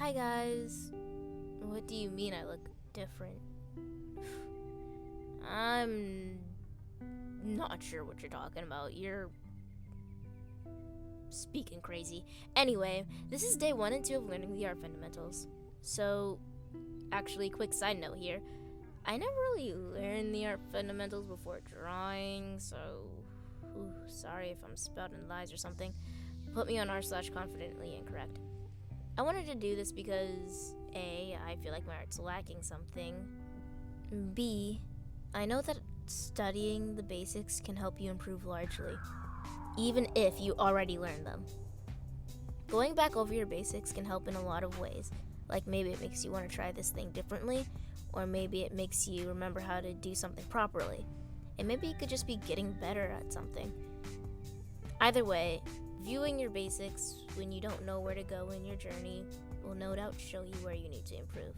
Hi guys. What do you mean I look different? I'm not sure what you're talking about. You're speaking crazy. Anyway, this is day 1 and 2 of learning the art fundamentals. So, actually, quick side note here. I never really learned the art fundamentals before drawing, so sorry if I'm spouting lies or something. Put me on r/confidently incorrect. I wanted to do this because A, I feel like my art's lacking something. B, I know that studying the basics can help you improve largely, even if you already learned them. Going back over your basics can help in a lot of ways, like maybe it makes you want to try this thing differently, or maybe it makes you remember how to do something properly, and maybe you could just be getting better at something. Either way, viewing your basics when you don't know where to go in your journey will no doubt show you where you need to improve,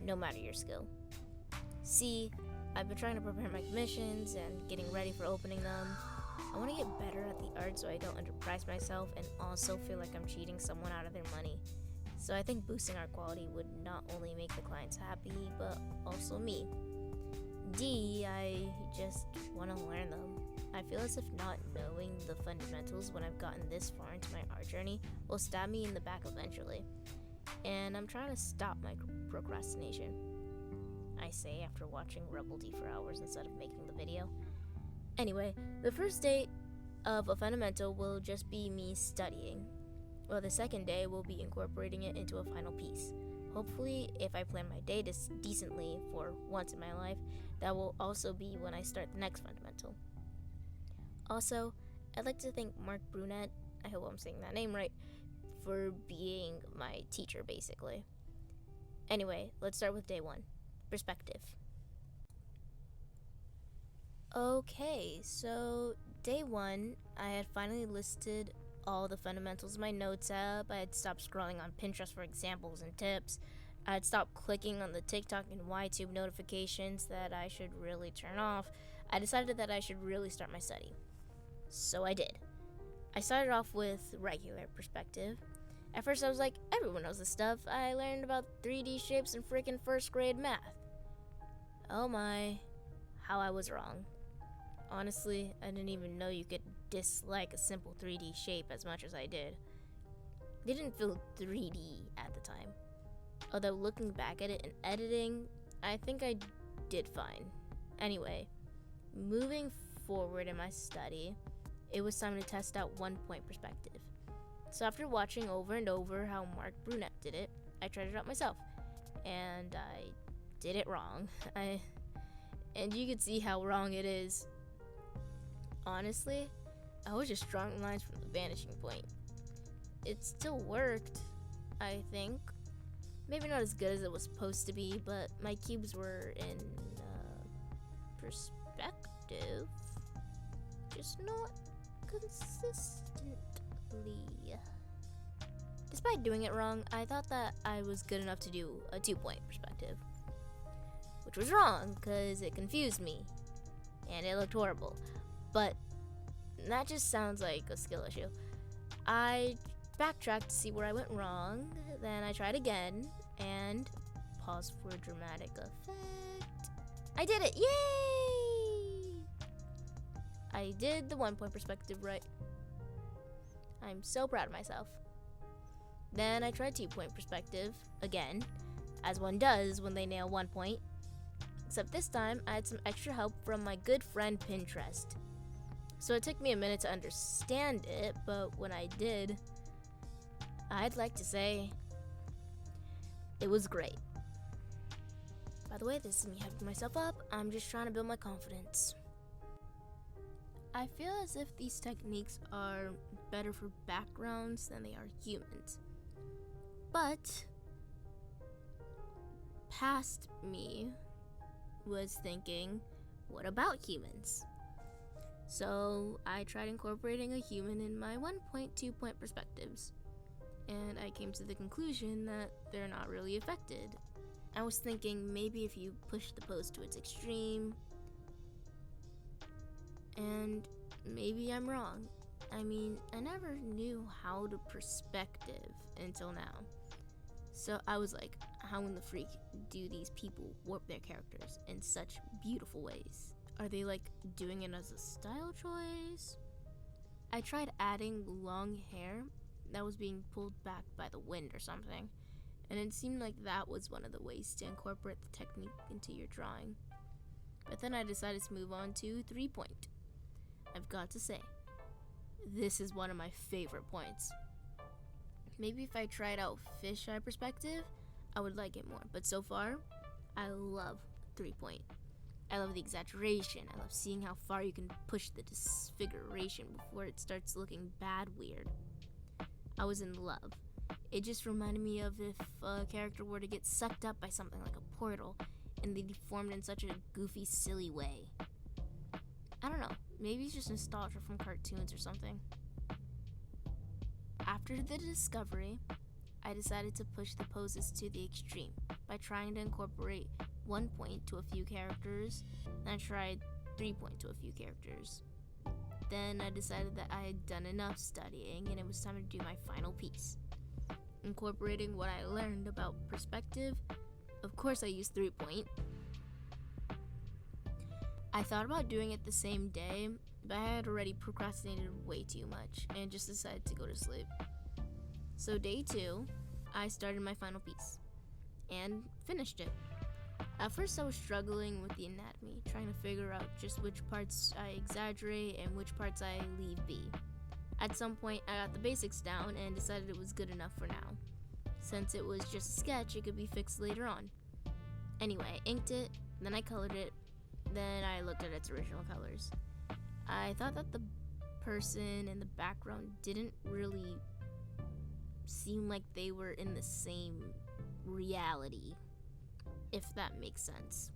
no matter your skill. C, I've been trying to prepare my commissions and getting ready for opening them. I want to get better at the art so I don't underprice myself and also feel like I'm cheating someone out of their money. So I think boosting art quality would not only make the clients happy, but also me. D, I just want to learn them. I feel as if not knowing the fundamentals when I've gotten this far into my art journey will stab me in the back eventually. And I'm trying to stop my procrastination. I say after watching Rebel D for hours instead of making the video. Anyway, the first day of a fundamental will just be me studying, while the second day will be incorporating it into a final piece. Hopefully, if I plan my day decently for once in my life, that will also be when I start the next fundamental. Also, I'd like to thank Mark Brunette, I hope I'm saying that name right, for being my teacher basically. Anyway, let's start with day 1, perspective. Okay, so day 1, I had finally listed all the fundamentals in my notes app. I had stopped scrolling on Pinterest for examples and tips. I had stopped clicking on the TikTok and YTube notifications that I should really turn off. I decided that I should really start my study. So I did. I started off with regular perspective. At first I was like, everyone knows this stuff. I learned about 3D shapes in freaking first grade math. Oh my, how I was wrong. Honestly, I didn't even know you could dislike a simple 3D shape as much as I did. They didn't feel 3D at the time. Although looking back at it and editing, I think I did fine. Anyway, moving forward in my study, it was time to test out 1-point perspective. So after watching over and over how Mark Brunette did it, I tried it out myself. And I did it wrong. And you can see how wrong it is. Honestly, I was just drawing lines from the vanishing point. It still worked, I think. Maybe not as good as it was supposed to be, but my cubes were in perspective, just not consistently. Despite doing it wrong, I thought that I was good enough to do a 2-point perspective, which was wrong because it confused me and it looked horrible. But that just sounds like a skill issue. I backtracked to see where I went wrong, then I tried again, and pause for dramatic effect. I did it! Yay! I did the 1-point perspective right. I'm so proud of myself. Then I tried 2-point perspective again, as one does when they nail 1 point. Except this time, I had some extra help from my good friend Pinterest. So it took me a minute to understand it, but when I did, I'd like to say it was great. By the way, this is me hyping myself up. I'm just trying to build my confidence. I feel as if these techniques are better for backgrounds than they are humans. But past me was thinking, what about humans? So I tried incorporating a human in my 1-point, 2-point perspectives, and I came to the conclusion that they're not really affected. I was thinking maybe if you push the pose to its extreme, and maybe I'm wrong. I mean, I never knew how to perspective until now. So I was like, how in the freak do these people warp their characters in such beautiful ways? Are they like doing it as a style choice? I tried adding long hair that was being pulled back by the wind or something, and it seemed like that was one of the ways to incorporate the technique into your drawing. But then I decided to move on to 3-point. I've got to say, this is one of my favorite points. Maybe if I tried out fisheye perspective, I would like it more. But so far, I love 3-point. I love the exaggeration. I love seeing how far you can push the disfiguration before it starts looking bad weird. I was in love. It just reminded me of if a character were to get sucked up by something like a portal and they deformed in such a goofy, silly way. I don't know. Maybe it's just nostalgia from cartoons or something. After the discovery, I decided to push the poses to the extreme by trying to incorporate 1-point to a few characters, and I tried 3-point to a few characters. Then I decided that I had done enough studying and it was time to do my final piece. Incorporating what I learned about perspective, of course I used 3-point. I thought about doing it the same day, but I had already procrastinated way too much and just decided to go to sleep. So day 2, I started my final piece and finished it. At first I was struggling with the anatomy, trying to figure out just which parts I exaggerate and which parts I leave be. At some point I got the basics down and decided it was good enough for now. Since it was just a sketch, it could be fixed later on. Anyway, I inked it, then I colored it, then I looked at its original colors. I thought that the person in the background didn't really seem like they were in the same reality, if that makes sense.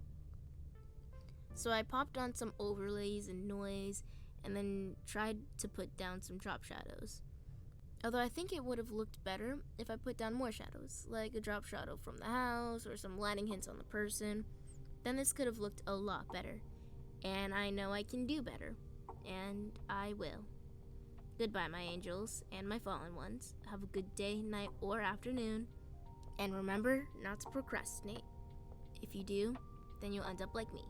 So I popped on some overlays and noise and then tried to put down some drop shadows. Although I think it would have looked better if I put down more shadows, like a drop shadow from the house or some lighting hints on the person. Then this could have looked a lot better. And I know I can do better. And I will. Goodbye, my angels and my fallen ones. Have a good day, night, or afternoon. And remember not to procrastinate. If you do, then you'll end up like me,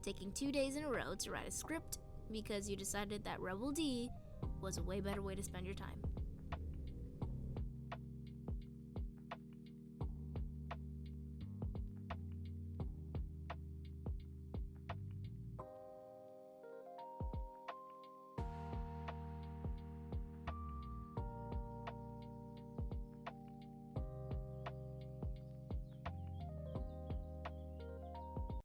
taking 2 days in a row to write a script because you decided that Rebel D was a way better way to spend your time.